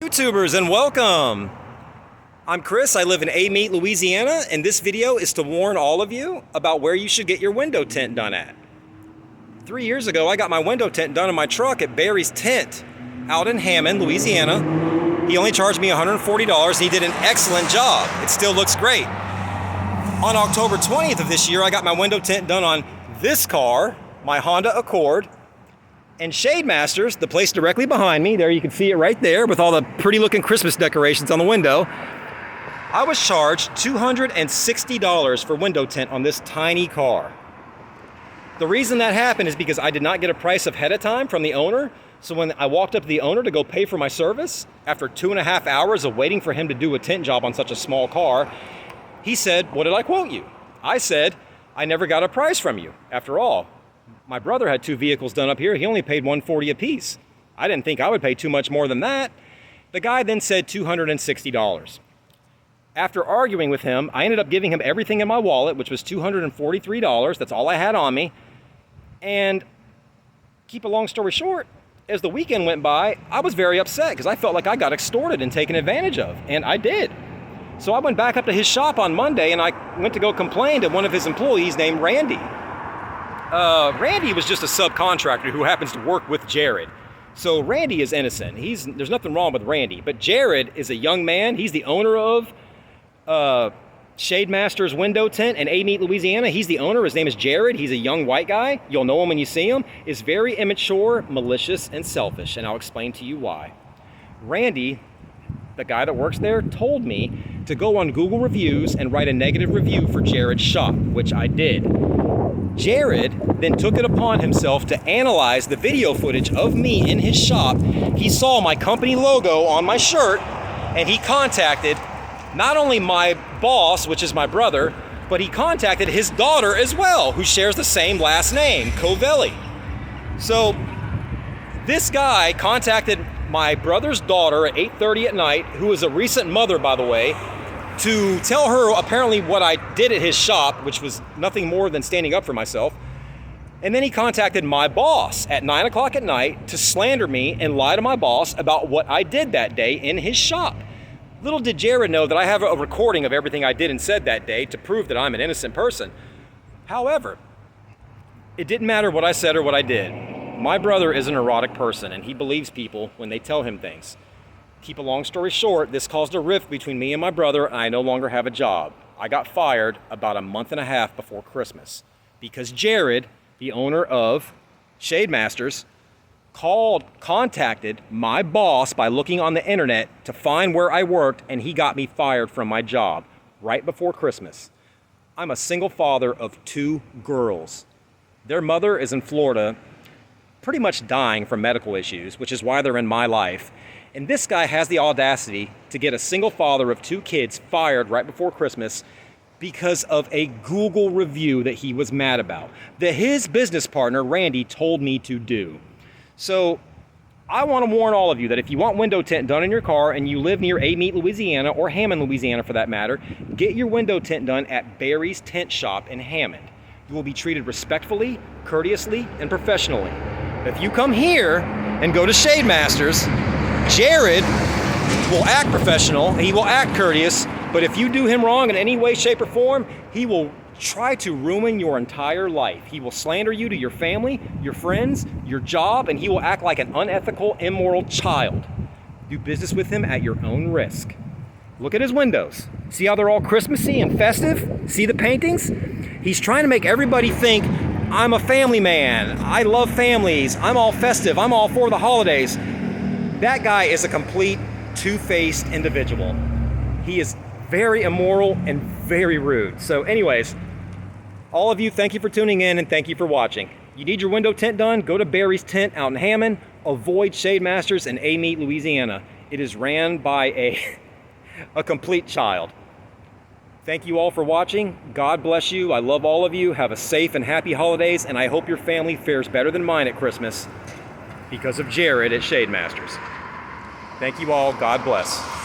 YouTubers, and welcome. I'm Chris. I live in Amite, Louisiana, and this video is to warn all of you about where you should get your window tint done at. 3 years ago, I got my window tint done in my truck at Barry's Tint out in Hammond, Louisiana. He only charged me $140 and he did an excellent job. It still looks great. On October 20th of this year, I got my window tint done on this car, my Honda Accord. And Shade Masters, the place directly behind me, there you can see it right there with all the pretty looking Christmas decorations on the window. I was charged $260 for window tint on this tiny car. The reason that happened is because I did not get a price ahead of time from the owner. So when I walked up to the owner to go pay for my service, after 2.5 hours of waiting for him to do a tint job on such a small car, he said, "What did I quote you?" I said, "I never got a price from you. After all, my brother had 2 vehicles done up here. He only paid $140 a piece. I didn't think I would pay too much more than that." The guy then said $260. After arguing with him, I ended up giving him everything in my wallet, which was $243. That's all I had on me. And keep a long story short, as the weekend went by, I was very upset because I felt like I got extorted and taken advantage of, and I did. So I went back up to his shop on Monday and I went to go complain to one of his employees named Randy. Randy was just a subcontractor who happens to work with Jared. So Randy is innocent. There's nothing wrong with Randy, but Jared is a young man. He's the owner of Shade Masters Window Tint in Amite, Louisiana. He's the owner. His name is Jared. He's a young white guy. You'll know him when you see him. Is very immature, malicious, and selfish, and I'll explain to you why. Randy, the guy that works there, told me to go on Google Reviews and write a negative review for Jared's shop, which I did. Jared then took it upon himself to analyze the video footage of me in his shop. He saw my company logo on my shirt, and he contacted not only my boss, which is my brother, but he contacted his daughter as well, who shares the same last name, Covelli. So this guy contacted my brother's daughter at 8:30 at night, who is a recent mother, by the way, to tell her apparently what I did at his shop, which was nothing more than standing up for myself. And then he contacted my boss at 9 o'clock at night to slander me and lie to my boss about what I did that day in his shop. Little did Jared know that I have a recording of everything I did and said that day to prove that I'm an innocent person. However, it didn't matter what I said or what I did. My brother is an neurotic person and he believes people when they tell him things. Keep a long story short, this caused a rift between me and my brother, and I no longer have a job. I got fired about a month and a half before Christmas because Jared, the owner of Shade Masters, contacted my boss by looking on the internet to find where I worked, and he got me fired from my job right before Christmas. I'm a single father of 2 girls. Their mother is in Florida, pretty much dying from medical issues, which is why they're in my life. And this guy has the audacity to get a single father of 2 kids fired right before Christmas because of a Google review that he was mad about, that his business partner, Randy, told me to do. So I want to warn all of you that if you want window tint done in your car and you live near Amite, Louisiana, or Hammond, Louisiana for that matter, get your window tint done at Barry's Tint Shop in Hammond. You will be treated respectfully, courteously, and professionally. If you come here and go to Shade Masters, Jared will act professional, he will act courteous, but if you do him wrong in any way, shape, or form, he will try to ruin your entire life. He will slander you to your family, your friends, your job, and he will act like an unethical, immoral child. Do business with him at your own risk. Look at his windows. See how they're all Christmassy and festive? See the paintings? He's trying to make everybody think, I'm a family man, I love families, I'm all festive, I'm all for the holidays. That guy is a complete two-faced individual. He is very immoral and very rude. So anyways, all of you, thank you for tuning in and thank you for watching. You need your window tint done? Go to Barry's Tint out in Hammond. Avoid Shade Masters in Amite, Louisiana. It is ran by a complete child. Thank you all for watching. God bless you. I love all of you. Have a safe and happy holidays, and I hope your family fares better than mine at Christmas because of Jared at Shade Masters. Thank you all. God bless.